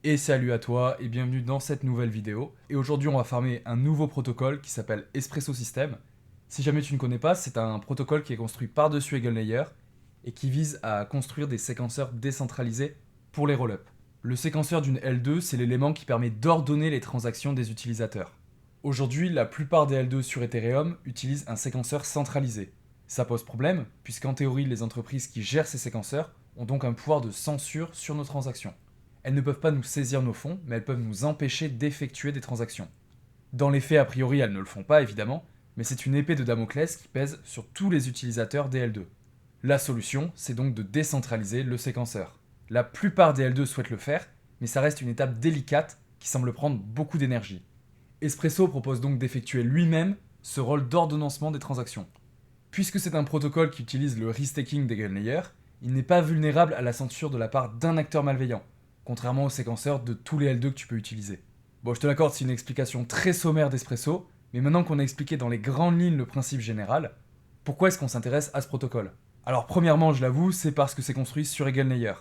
Et salut à toi et bienvenue dans cette nouvelle vidéo. Et aujourd'hui on va farmer un nouveau protocole qui s'appelle Espresso System. Si jamais tu ne connais pas, c'est un protocole qui est construit par-dessus EigenLayer et qui vise à construire des séquenceurs décentralisés pour les rollups. Le séquenceur d'une L2, c'est l'élément qui permet d'ordonner les transactions des utilisateurs. Aujourd'hui, la plupart des L2 sur Ethereum utilisent un séquenceur centralisé. Ça pose problème, puisqu'en théorie, les entreprises qui gèrent ces séquenceurs ont donc un pouvoir de censure sur nos transactions. Elles ne peuvent pas nous saisir nos fonds, mais elles peuvent nous empêcher d'effectuer des transactions. Dans les faits, a priori, elles ne le font pas, évidemment, mais c'est une épée de Damoclès qui pèse sur tous les utilisateurs des L2. La solution, c'est donc de décentraliser le séquenceur. La plupart des L2 souhaitent le faire, mais ça reste une étape délicate qui semble prendre beaucoup d'énergie. Espresso propose donc d'effectuer lui-même ce rôle d'ordonnancement des transactions. Puisque c'est un protocole qui utilise le restaking d'EigenLayer, il n'est pas vulnérable à la censure de la part d'un acteur malveillant, contrairement aux séquenceurs de tous les L2 que tu peux utiliser. Bon, je te l'accorde, c'est une explication très sommaire d'Espresso, mais maintenant qu'on a expliqué dans les grandes lignes le principe général, pourquoi est-ce qu'on s'intéresse à ce protocole? Alors premièrement, je l'avoue, c'est parce que c'est construit sur EigenLayer.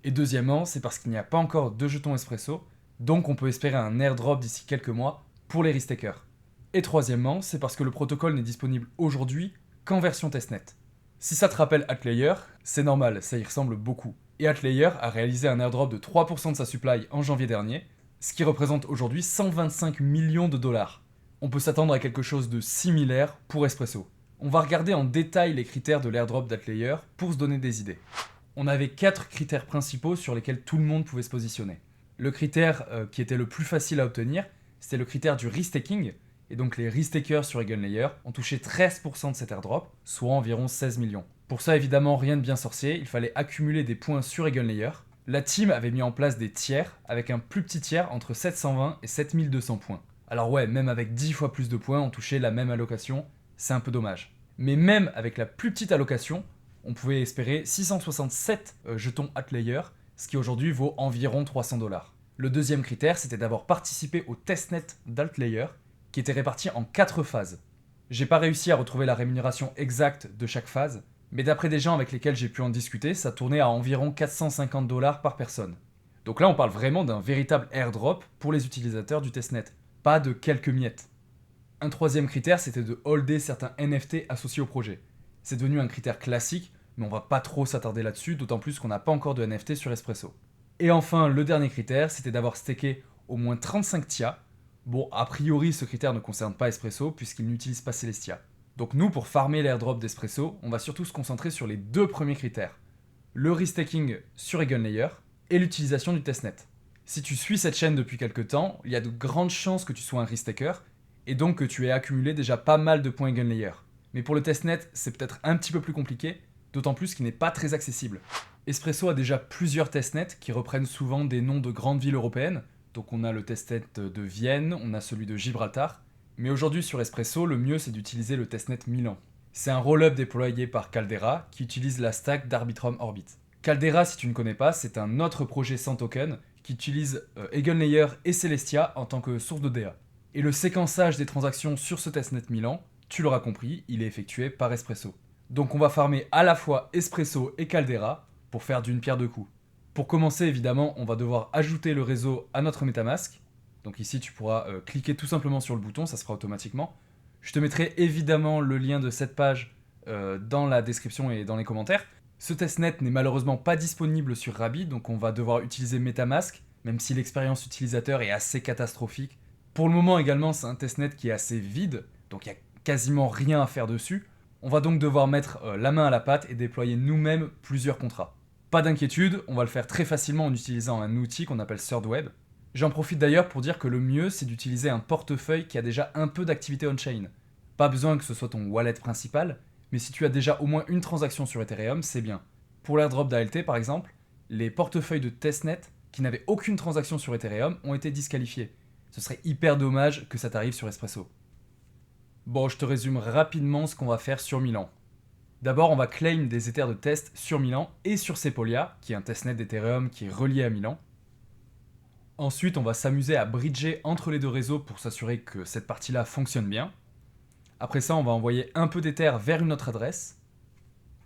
Et deuxièmement, c'est parce qu'il n'y a pas encore de jetons Espresso, donc on peut espérer un airdrop d'ici quelques mois pour les restakers. Et troisièmement, c'est parce que le protocole n'est disponible aujourd'hui qu'en version testnet. Si ça te rappelle Atlayer, c'est normal, ça y ressemble beaucoup. Et Atlayer a réalisé un airdrop de 3% de sa supply en janvier dernier, ce qui représente aujourd'hui 125 millions de dollars. On peut s'attendre à quelque chose de similaire pour Espresso. On va regarder en détail les critères de l'airdrop d'Atlayer pour se donner des idées. On avait 4 critères principaux sur lesquels tout le monde pouvait se positionner. Le critère qui était le plus facile à obtenir, c'était le critère du restaking, et donc les restakers sur EigenLayer ont touché 13% de cet airdrop, soit environ 16 millions. Pour ça, évidemment, rien de bien sorcier, il fallait accumuler des points sur EigenLayer. La team avait mis en place des tiers, avec un plus petit tiers entre 720 et 7200 points. Alors ouais, même avec 10 fois plus de points, on touchait la même allocation, c'est un peu dommage. Mais même avec la plus petite allocation, on pouvait espérer 667 jetons Atlayer, ce qui aujourd'hui vaut environ 300 dollars. Le deuxième critère, c'était d'avoir participé au testnet d'Altlayer, qui était réparti en 4 phases. J'ai pas réussi à retrouver la rémunération exacte de chaque phase, mais d'après des gens avec lesquels j'ai pu en discuter, ça tournait à environ 450 dollars par personne. Donc là, on parle vraiment d'un véritable airdrop pour les utilisateurs du testnet, pas de quelques miettes. Un troisième critère, c'était de holder certains NFT associés au projet. C'est devenu un critère classique, mais on va pas trop s'attarder là-dessus, d'autant plus qu'on n'a pas encore de NFT sur Espresso. Et enfin, le dernier critère, c'était d'avoir staké au moins 35 TIA. Bon, a priori, ce critère ne concerne pas Espresso, puisqu'il n'utilise pas Celestia. Donc nous, pour farmer l'airdrop d'Espresso, on va surtout se concentrer sur les deux premiers critères. Le restaking sur EigenLayer et l'utilisation du testnet. Si tu suis cette chaîne depuis quelques temps, il y a de grandes chances que tu sois un restaker, et donc que tu aies accumulé déjà pas mal de points EigenLayer. Mais pour le testnet, c'est peut-être un petit peu plus compliqué, d'autant plus qu'il n'est pas très accessible. Espresso a déjà plusieurs testnets qui reprennent souvent des noms de grandes villes européennes. Donc on a le testnet de Vienne, on a celui de Gibraltar. Mais aujourd'hui sur Espresso, le mieux c'est d'utiliser le testnet Milan. C'est un roll-up déployé par Caldera qui utilise la stack d'Arbitrum Orbit. Caldera, si tu ne connais pas, c'est un autre projet sans token qui utilise EigenLayer et Celestia en tant que source de DA. Et le séquençage des transactions sur ce testnet Milan, tu l'auras compris, il est effectué par Espresso. Donc on va farmer à la fois Espresso et Caldera pour faire d'une pierre deux coups. Pour commencer, évidemment, on va devoir ajouter le réseau à notre MetaMask. Donc ici, tu pourras cliquer tout simplement sur le bouton, ça se fera automatiquement. Je te mettrai évidemment le lien de cette page dans la description et dans les commentaires. Ce testnet n'est malheureusement pas disponible sur Rabi, donc on va devoir utiliser MetaMask, même si l'expérience utilisateur est assez catastrophique. Pour le moment également, c'est un testnet qui est assez vide, donc il n'y a quasiment rien à faire dessus. On va donc devoir mettre la main à la pâte et déployer nous-mêmes plusieurs contrats. Pas d'inquiétude, on va le faire très facilement en utilisant un outil qu'on appelle ThirdWeb. J'en profite d'ailleurs pour dire que le mieux c'est d'utiliser un portefeuille qui a déjà un peu d'activité on-chain. Pas besoin que ce soit ton wallet principal, mais si tu as déjà au moins une transaction sur Ethereum, c'est bien. Pour l'airdrop d'ALT par exemple, les portefeuilles de testnet qui n'avaient aucune transaction sur Ethereum ont été disqualifiés. Ce serait hyper dommage que ça t'arrive sur Espresso. Bon, je te résume rapidement ce qu'on va faire sur Milan. D'abord, on va claim des ethers de test sur Milan et sur Sepolia, qui est un testnet d'Ethereum qui est relié à Milan. Ensuite, on va s'amuser à bridger entre les deux réseaux pour s'assurer que cette partie-là fonctionne bien. Après ça, on va envoyer un peu d'Ether vers une autre adresse.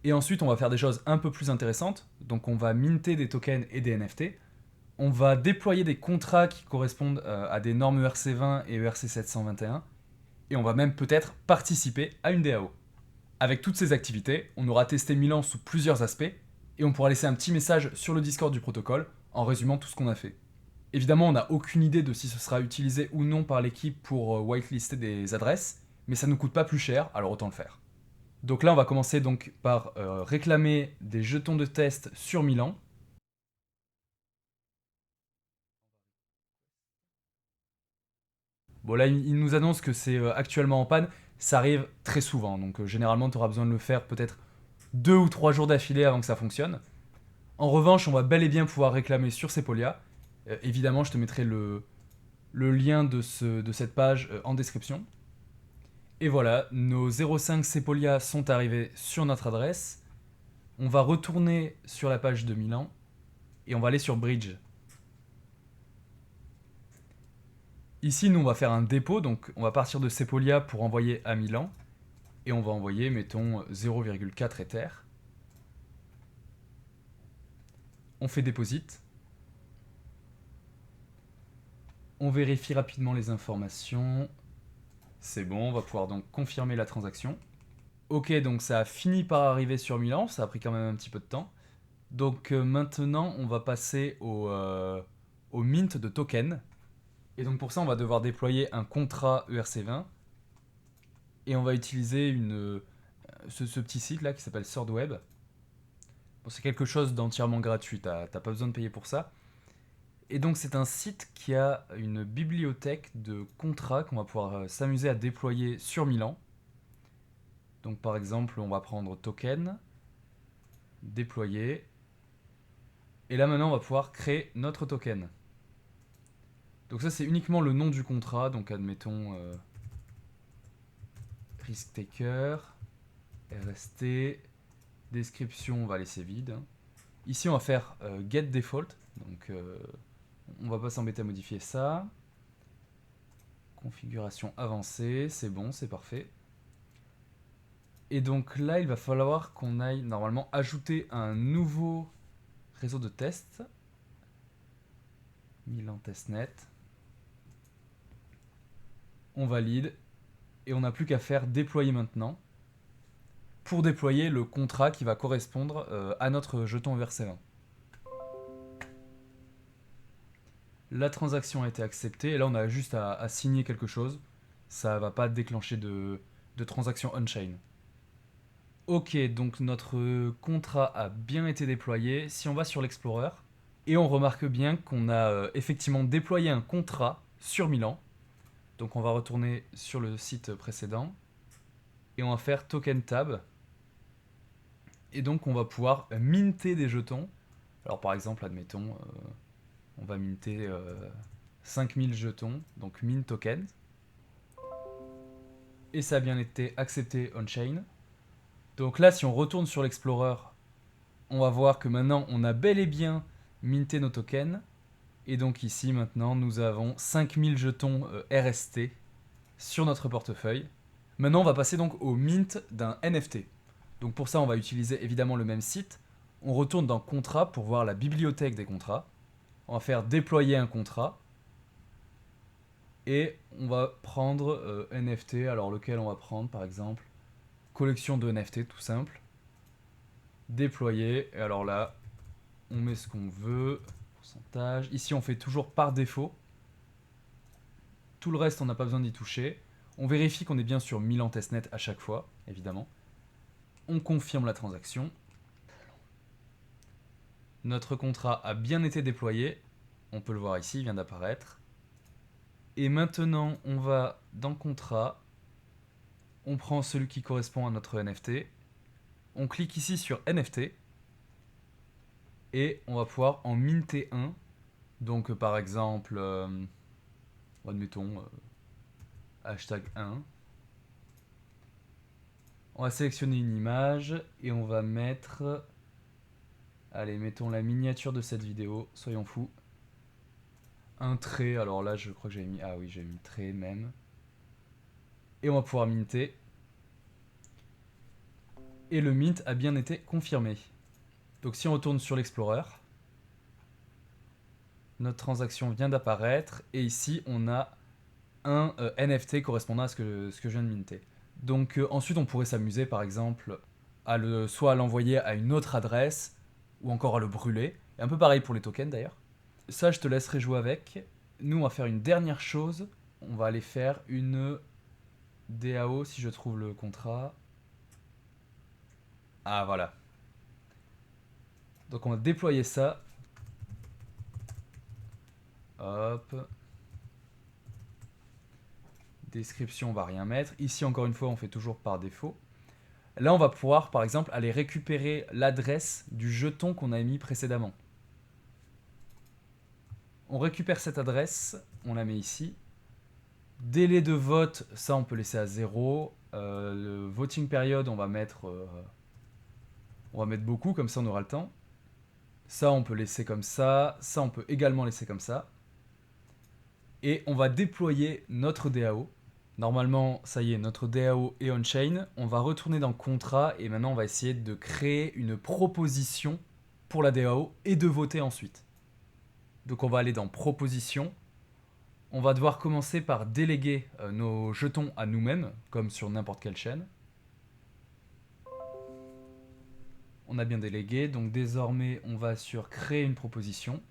Et ensuite, on va faire des choses un peu plus intéressantes. Donc, on va minter des tokens et des NFT. On va déployer des contrats qui correspondent à des normes ERC20 et ERC 721, et on va même peut-être participer à une DAO. Avec toutes ces activités, on aura testé Milan sous plusieurs aspects, et on pourra laisser un petit message sur le Discord du protocole en résumant tout ce qu'on a fait. Évidemment, on n'a aucune idée de si ce sera utilisé ou non par l'équipe pour whitelister des adresses, mais ça ne nous coûte pas plus cher, alors autant le faire. Donc là, on va commencer donc par réclamer des jetons de test sur Milan. Bon là, il nous annonce que c'est actuellement en panne. Ça arrive très souvent, donc généralement, tu auras besoin de le faire peut-être 2 ou 3 jours d'affilée avant que ça fonctionne. En revanche, on va bel et bien pouvoir réclamer sur Sepolia. Évidemment, je te mettrai le lien de cette page en description. Et voilà, nos 0,5 Sepolia sont arrivés sur notre adresse. On va retourner sur la page de Milan et on va aller sur Bridge. Ici, nous, on va faire un dépôt, donc on va partir de Sepolia pour envoyer à Milan. Et on va envoyer, mettons, 0,4 Ether. On fait Deposit. On vérifie rapidement les informations. C'est bon, on va pouvoir donc confirmer la transaction. Ok, donc ça a fini par arriver sur Milan, ça a pris quand même un petit peu de temps. Donc maintenant, on va passer au mint de token. Et donc pour ça, on va devoir déployer un contrat ERC20. Et on va utiliser ce petit site là qui s'appelle SwordWeb. Bon, c'est quelque chose d'entièrement gratuit, t'as pas besoin de payer pour ça. Et donc c'est un site qui a une bibliothèque de contrats qu'on va pouvoir s'amuser à déployer sur Milan. Donc par exemple, on va prendre token, déployer. Et là maintenant, on va pouvoir créer notre token. Donc ça, c'est uniquement le nom du contrat. Donc admettons risk taker, RST, description, on va laisser vide. Ici, on va faire get default. Donc on va pas s'embêter à modifier ça. Configuration avancée, c'est bon, c'est parfait. Et donc là, il va falloir qu'on aille normalement ajouter un nouveau réseau de test. Milan testnet. On valide. Et on n'a plus qu'à faire déployer maintenant. Pour déployer le contrat qui va correspondre à notre jeton ERC20. La transaction a été acceptée. Et là, on a juste à signer quelque chose. Ça va pas déclencher de transaction on-chain. Ok, donc notre contrat a bien été déployé. Si on va sur l'Explorer, et on remarque bien qu'on a effectivement déployé un contrat sur Milan. Donc on va retourner sur le site précédent. Et on va faire token tab. Et donc on va pouvoir minter des jetons. Alors par exemple, admettons, on va minter 5000 jetons, donc mint token. Et ça a bien été accepté on-chain. Donc là, si on retourne sur l'Explorer, on va voir que maintenant, on a bel et bien minté nos tokens. Et donc ici, maintenant, nous avons 5000 jetons RST sur notre portefeuille. Maintenant, on va passer donc au mint d'un NFT. Donc pour ça, on va utiliser évidemment le même site. On retourne dans contrat pour voir la bibliothèque des contrats. On va faire déployer un contrat. Et on va prendre NFT. Alors lequel on va prendre par exemple? Collection de NFT tout simple. Déployer. Et alors là, on met ce qu'on veut. Pourcentage. Ici, on fait toujours par défaut. Tout le reste, on n'a pas besoin d'y toucher. On vérifie qu'on est bien sur Milan testnet à chaque fois, évidemment. On confirme la transaction. Notre contrat a bien été déployé. On peut le voir ici, il vient d'apparaître. Et maintenant, on va dans contrat. On prend celui qui correspond à notre NFT. On clique ici sur NFT. Et on va pouvoir en minter un. Donc par exemple, admettons, hashtag 1. On va sélectionner une image et on va mettre... Allez, mettons la miniature de cette vidéo, soyons fous. Un trait, alors là je crois que j'avais mis... Ah oui, j'ai mis trait même. Et on va pouvoir minter. Et le mint a bien été confirmé. Donc si on retourne sur l'Explorer, Notre transaction vient d'apparaître et ici on a un NFT correspondant à ce que je viens de minter. Donc ensuite on pourrait s'amuser par exemple à soit à l'envoyer à une autre adresse ou encore à le brûler. Et un peu pareil pour les tokens d'ailleurs. Ça je te laisserai jouer avec. Nous on va faire une dernière chose. On va aller faire une DAO si je trouve le contrat. Ah voilà. Donc on va déployer ça. Hop. Description, on va rien mettre. Ici, encore une fois, on fait toujours par défaut. Là, on va pouvoir, par exemple, aller récupérer l'adresse du jeton qu'on a mis précédemment. On récupère cette adresse, on la met ici. Délai de vote, ça, on peut laisser à 0. Le voting period, on va mettre beaucoup, comme ça, on aura le temps. Ça, on peut laisser comme ça. Ça, on peut également laisser comme ça. Et on va déployer notre DAO. Normalement, ça y est, notre DAO est on-chain. On va retourner dans contrat et maintenant on va essayer de créer une proposition pour la DAO et de voter ensuite. Donc on va aller dans proposition. On va devoir commencer par déléguer nos jetons à nous-mêmes, comme sur n'importe quelle chaîne. On a bien délégué, donc désormais on va sur créer une proposition.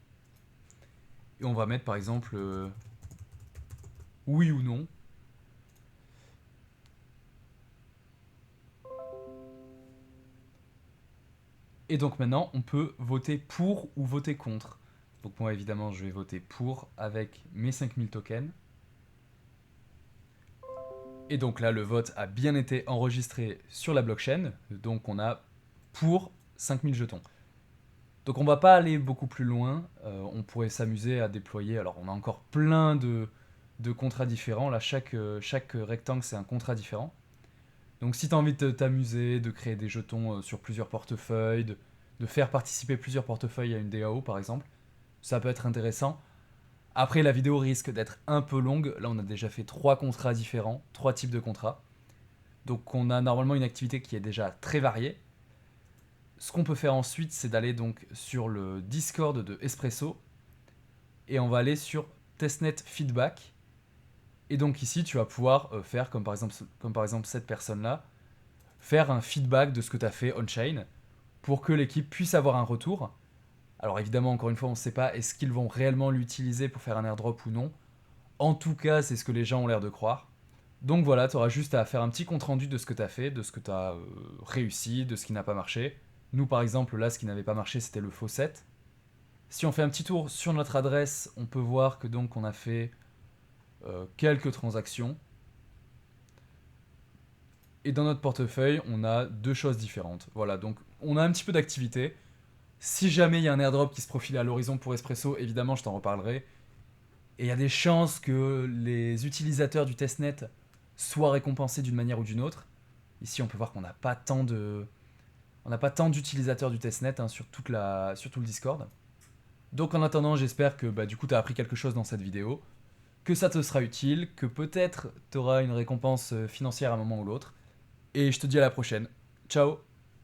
Et on va mettre par exemple oui ou non. Et donc maintenant, on peut voter pour ou voter contre. Donc moi, évidemment, je vais voter pour avec mes 5000 tokens. Et donc là, le vote a bien été enregistré sur la blockchain. Donc on a pour 5000 jetons. Donc on va pas aller beaucoup plus loin. On pourrait s'amuser à déployer. Alors on a encore plein de contrats différents. Là, chaque rectangle, c'est un contrat différent. Donc si tu as envie de t'amuser, de créer des jetons sur plusieurs portefeuilles, de faire participer plusieurs portefeuilles à une DAO par exemple, ça peut être intéressant. Après, la vidéo risque d'être un peu longue. Là, on a déjà fait 3 contrats différents, 3 types de contrats. Donc on a normalement une activité qui est déjà très variée. Ce qu'on peut faire ensuite, c'est d'aller donc sur le Discord de Espresso et on va aller sur Testnet Feedback. Et donc ici, tu vas pouvoir faire, comme par exemple cette personne-là, faire un feedback de ce que tu as fait on-chain pour que l'équipe puisse avoir un retour. Alors évidemment, encore une fois, on ne sait pas est-ce qu'ils vont réellement l'utiliser pour faire un airdrop ou non. En tout cas, c'est ce que les gens ont l'air de croire. Donc voilà, tu auras juste à faire un petit compte-rendu de ce que tu as fait, de ce que tu as réussi, de ce qui n'a pas marché. Nous, par exemple, là, ce qui n'avait pas marché, c'était le faucet. Si on fait un petit tour sur notre adresse, on peut voir que donc on a fait quelques transactions. Et dans notre portefeuille, on a 2 choses différentes. Voilà, donc on a un petit peu d'activité. Si jamais il y a un airdrop qui se profile à l'horizon pour Espresso, évidemment, je t'en reparlerai. Et il y a des chances que les utilisateurs du testnet soient récompensés d'une manière ou d'une autre. Ici, on peut voir qu'on n'a pas tant d'utilisateurs du testnet sur tout le Discord. Donc en attendant, j'espère que du coup, tu as appris quelque chose dans cette vidéo, que ça te sera utile, que peut-être tu auras une récompense financière à un moment ou l'autre. Et je te dis à la prochaine. Ciao!